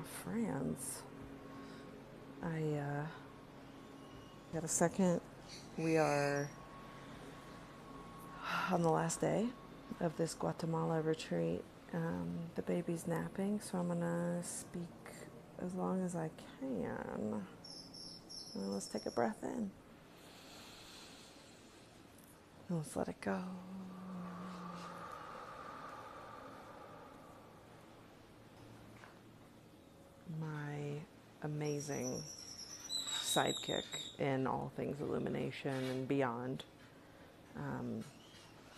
France. I got a second. We are on the last day of this Guatemala retreat. The baby's napping, so I'm gonna speak as long as I can. Let's take a breath in. Let's let it go. My amazing sidekick in all things illumination and beyond.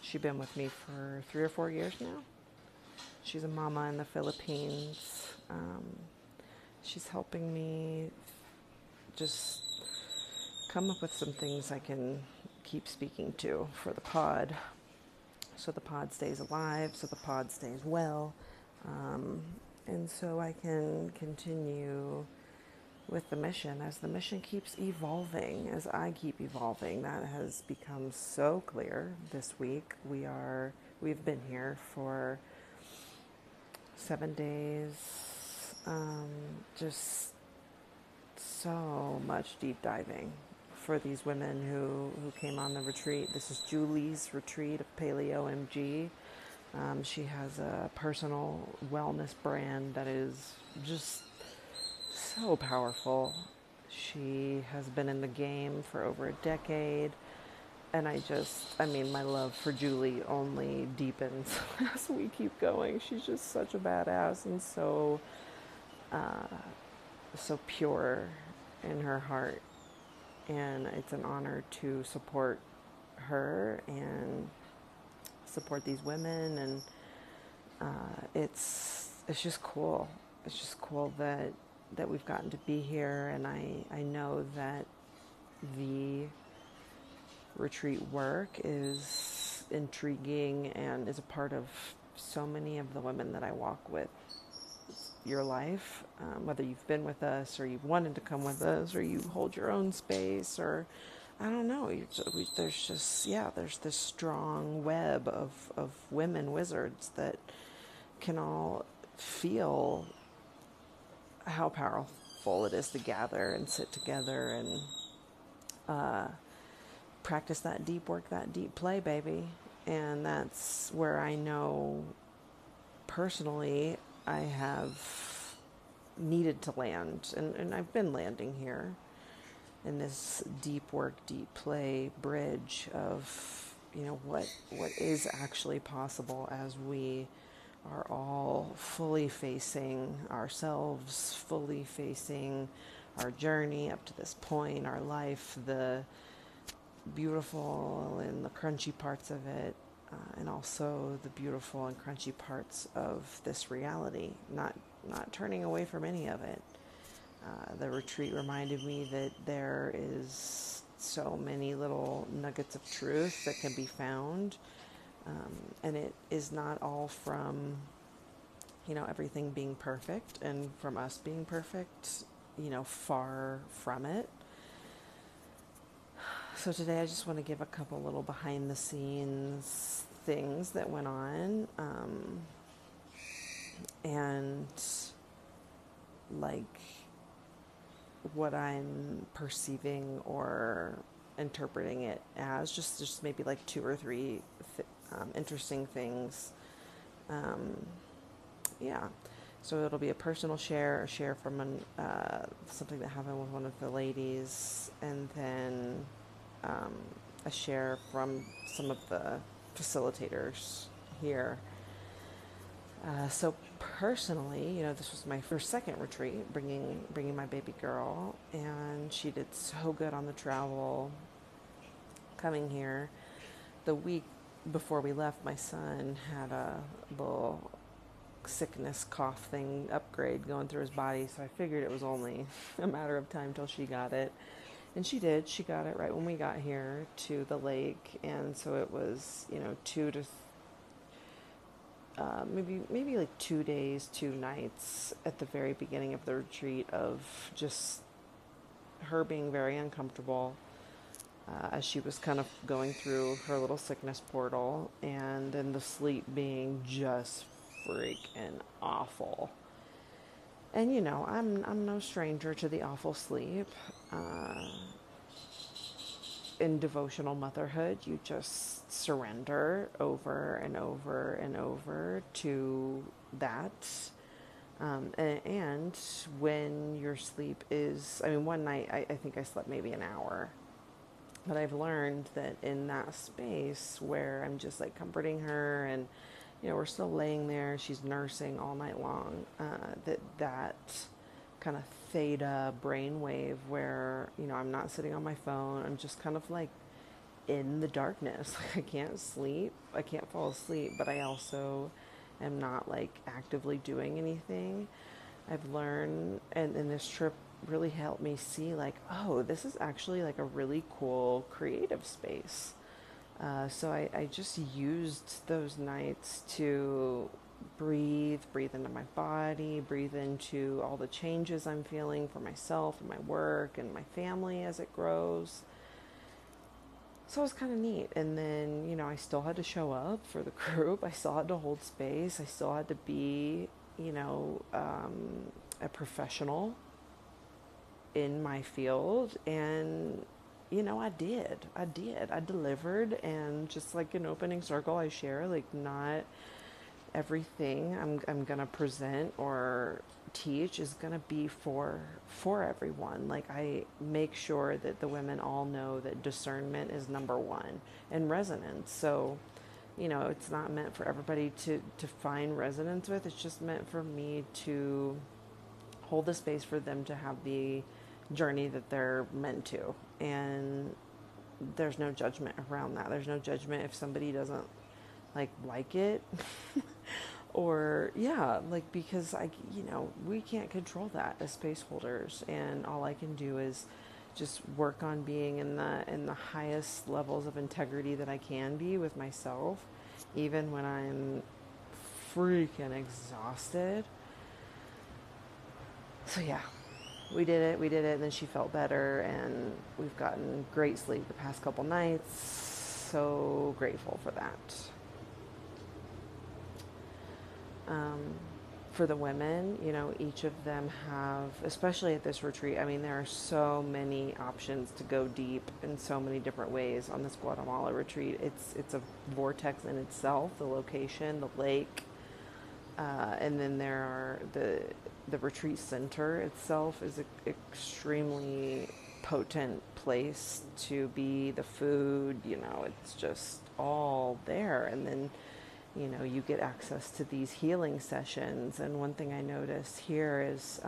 She's been with me for 3 or 4 years now. She's a mama in the Philippines. She's helping me just come up with some things I can keep speaking to for the pod, so the pod stays alive, so the pod stays well, and so I can continue with the mission as the mission keeps evolving, as I keep evolving. That has become so clear this week. We've been here for 7 days, just so much deep diving for these women who came on the retreat. This is Julie's retreat of Paleo MG. She has a personal wellness brand that is just so powerful. She has been in the game for over a decade, and my love for Julie only deepens as we keep going. She's just such a badass and so pure in her heart, and it's an honor to support her and support these women, and it's just cool. It's just cool that we've gotten to be here, and I know that the retreat work is intriguing and is a part of so many of the women that I walk with your life, whether you've been with us or you've wanted to come with us or you hold your own space, or I don't know, there's this strong web of women wizards that can all feel how powerful it is to gather and sit together and practice that deep work, that deep play, baby. And that's where I know personally I have needed to land, and I've been landing here in this deep work, deep play bridge of, what is actually possible as we are all fully facing ourselves, fully facing our journey up to this point, our life, the beautiful and the crunchy parts of it, and also the beautiful and crunchy parts of this reality, not turning away from any of it. The retreat reminded me that there is so many little nuggets of truth that can be found, and it is not all from, everything being perfect and from us being perfect, far from it. So today I just want to give a couple little behind the scenes things that went on, and like what I'm perceiving or interpreting it as, just maybe like 2 or 3 interesting things. So it'll be a personal share, a share from something that happened with one of the ladies, and then a share from some of the facilitators here. So personally, this was my second retreat, bringing my baby girl, and she did so good on the travel coming here. The week before we left, my son had a little sickness cough thing upgrade going through his body, so I figured it was only a matter of time till she got it. And she did. She got it right when we got here to the lake, and so it was, maybe like 2 days, 2 nights at the very beginning of the retreat of just her being very uncomfortable as she was kind of going through her little sickness portal, and then the sleep being just freaking awful. And I'm no stranger to the awful sleep. Uh, in devotional motherhood, you just surrender over and over and over to that. And when your sleep is, I mean, one night I think I slept maybe an hour. But I've learned that in that space where I'm just like comforting her and, we're still laying there, she's nursing all night long, that kind of theta brainwave where, I'm not sitting on my phone, I'm just kind of like in the darkness. Like I can't sleep, I can't fall asleep, but I also am not like actively doing anything. I've learned, and this trip really helped me see like, oh, this is actually like a really cool creative space. So I just used those nights to breathe into my body, breathe into all the changes I'm feeling for myself and my work and my family as it grows. So it was kind of neat. And then, I still had to show up for the group. I still had to hold space. I still had to be, a professional in my field. And, I did. I delivered. And just like an opening circle, I share, like, not everything I'm going to present or teach is going to be for everyone. Like I make sure that the women all know that discernment is number one and resonance. So, it's not meant for everybody to find resonance with. It's just meant for me to hold the space for them to have the journey that they're meant to. And there's no judgment around that. There's no judgment if somebody doesn't like it or yeah, like, because we can't control that as space holders, and all I can do is just work on being in the highest levels of integrity that I can be with myself, even when I'm freaking exhausted. So yeah, we did it, and then she felt better, and we've gotten great sleep the past couple nights. So grateful for that. For the women, each of them have, especially at this retreat, I mean, there are so many options to go deep in so many different ways on this Guatemala retreat. It's a vortex in itself, the location, the lake, and then there are the retreat center itself is an extremely potent place to be. The food, it's just all there, and then you get access to these healing sessions. And one thing I noticed here is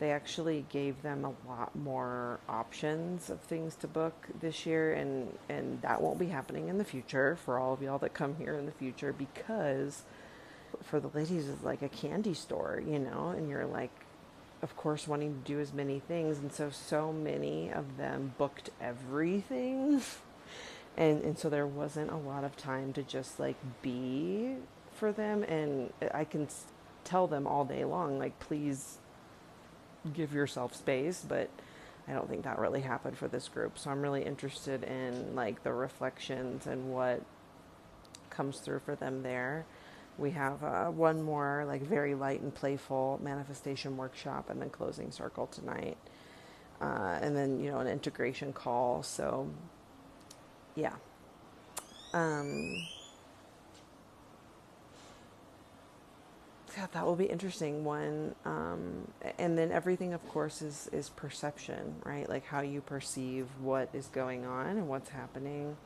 they actually gave them a lot more options of things to book this year. And that won't be happening in the future for all of y'all that come here in the future, because for the ladies it's like a candy store, and you're like, of course, wanting to do as many things. And so many of them booked everything. And so there wasn't a lot of time to just like be for them. And I can tell them all day long, like, please give yourself space. But I don't think that really happened for this group. So I'm really interested in like the reflections and what comes through for them there. We have one more like very light and playful manifestation workshop, and then closing circle tonight. And then, an integration call. So yeah. Yeah, that will be interesting one. And then everything, of course, is perception, right? Like how you perceive what is going on and what's happening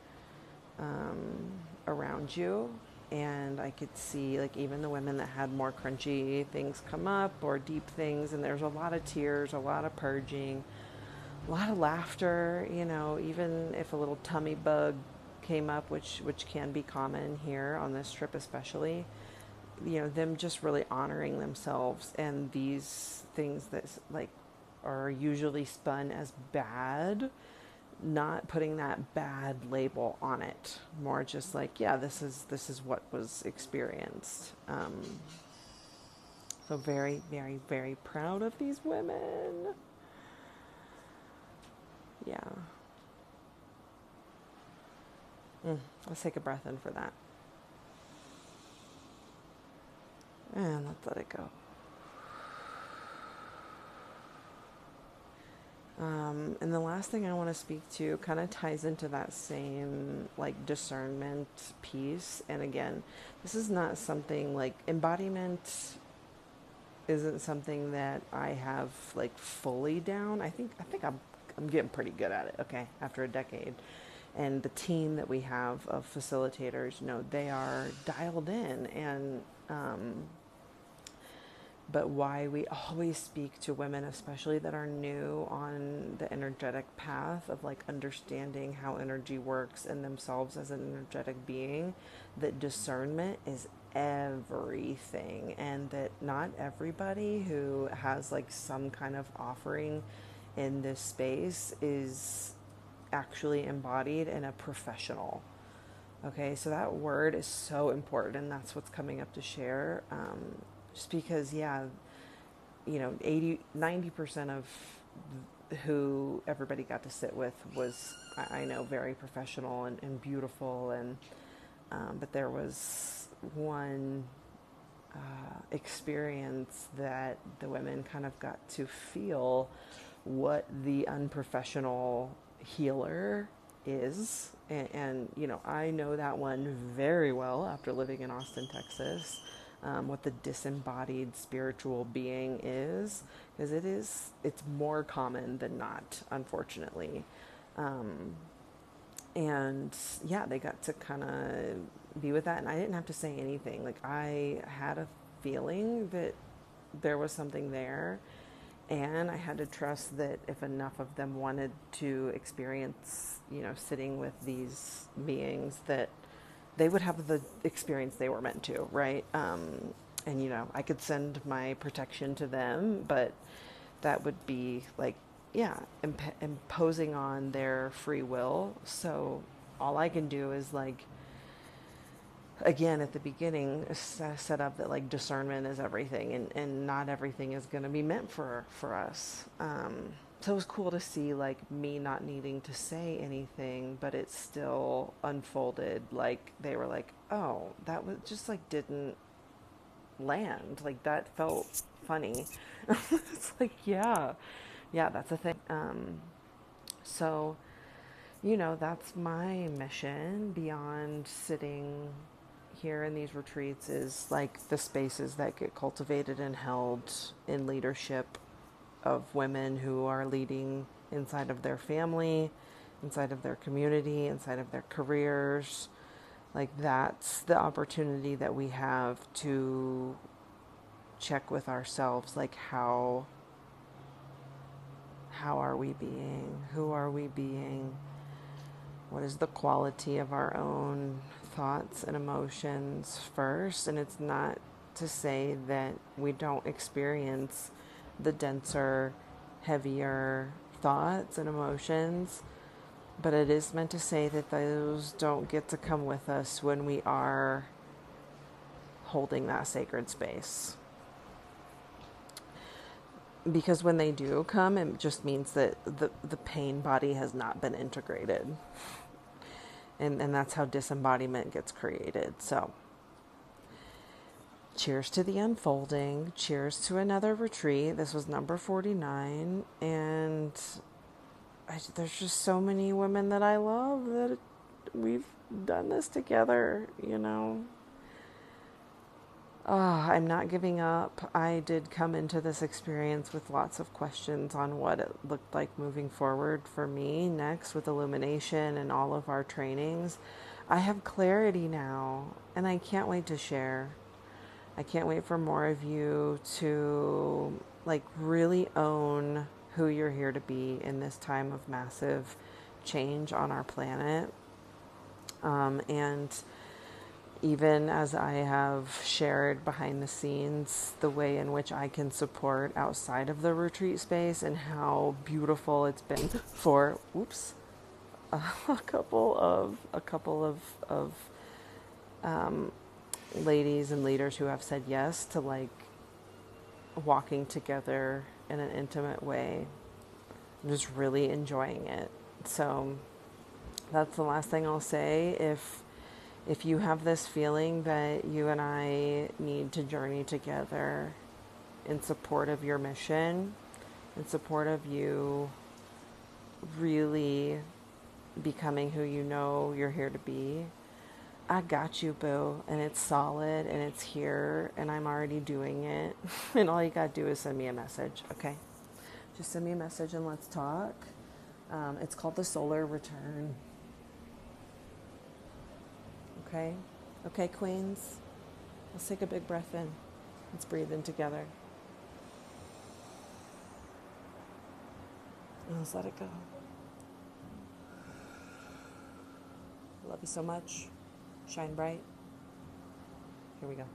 around you. And I could see like even the women that had more crunchy things come up or deep things, and there's a lot of tears, a lot of purging, a lot of laughter, even if a little tummy bug came up, which can be common here on this trip especially, them just really honoring themselves, and these things that like are usually spun as bad, not putting that bad label on it, more just like, yeah, this is what was experienced. So very, very, very proud of these women. Yeah. Let's take a breath in for that. And let's let it go. And the last thing I want to speak to kind of ties into that same like discernment piece. And again, this is not something like embodiment isn't something that I have like fully down. I think I'm getting pretty good at it, okay, after a decade. And the team that we have of facilitators, they are dialed in and but why we always speak to women, especially that are new on the energetic path of like understanding how energy works and themselves as an energetic being, that discernment is everything, and that not everybody who has like some kind of offering in this space is actually embodied in a professional. Okay, so that word is so important, and that's what's coming up to share. Just because, yeah, 90% of who everybody got to sit with was, I know, very professional and beautiful, and but there was one experience that the women kind of got to feel what the unprofessional healer is. And I know that one very well after living in Austin, Texas, what the disembodied spiritual being is, because it's more common than not, unfortunately. And yeah, they got to kind of be with that, and I didn't have to say anything. Like, I had a feeling that there was something there, and I had to trust that if enough of them wanted to experience, sitting with these beings, that they would have the experience they were meant to, right? And I could send my protection to them, but that would be like, yeah, imposing on their free will. So all I can do is like, again, at the beginning, set up that like discernment is everything, and not everything is going to be meant for us. So it was cool to see like me not needing to say anything, but it still unfolded. Like they were like, oh, that was just like didn't land. Like that felt funny. It's like, yeah, that's a thing. So, that's my mission beyond sitting here in these retreats, is like the spaces that get cultivated and held in leadership of women who are leading inside of their family, inside of their community, inside of their careers. Like that's the opportunity that we have to check with ourselves, like how are we being? Who are we being? What is the quality of our own thoughts and emotions first? And it's not to say that we don't experience the denser, heavier thoughts and emotions, but it is meant to say that those don't get to come with us when we are holding that sacred space. Because when they do come, it just means that the pain body has not been integrated. And that's how disembodiment gets created. So, cheers to the unfolding. Cheers to another retreat. This was number 49. And there's just so many women that I love that we've done this together, I'm not giving up. I did come into this experience with lots of questions on what it looked like moving forward for me next with illumination and all of our trainings. I have clarity now, and I can't wait to share. I can't wait for more of you to like really own who you're here to be in this time of massive change on our planet. And even as I have shared behind the scenes the way in which I can support outside of the retreat space and how beautiful it's been for a couple of ladies and leaders who have said yes to like walking together in an intimate way. I'm just really enjoying it. So that's the last thing I'll say. If you have this feeling that you and I need to journey together in support of your mission, in support of you really becoming who you know you're here to be, I got you, boo. And it's solid and it's here and I'm already doing it. And all you got to do is send me a message, okay? Just send me a message and let's talk. It's called the solar return. Okay? Okay, queens? Let's take a big breath in. Let's breathe in together. And let's let it go. Love you so much. Shine bright. Here we go.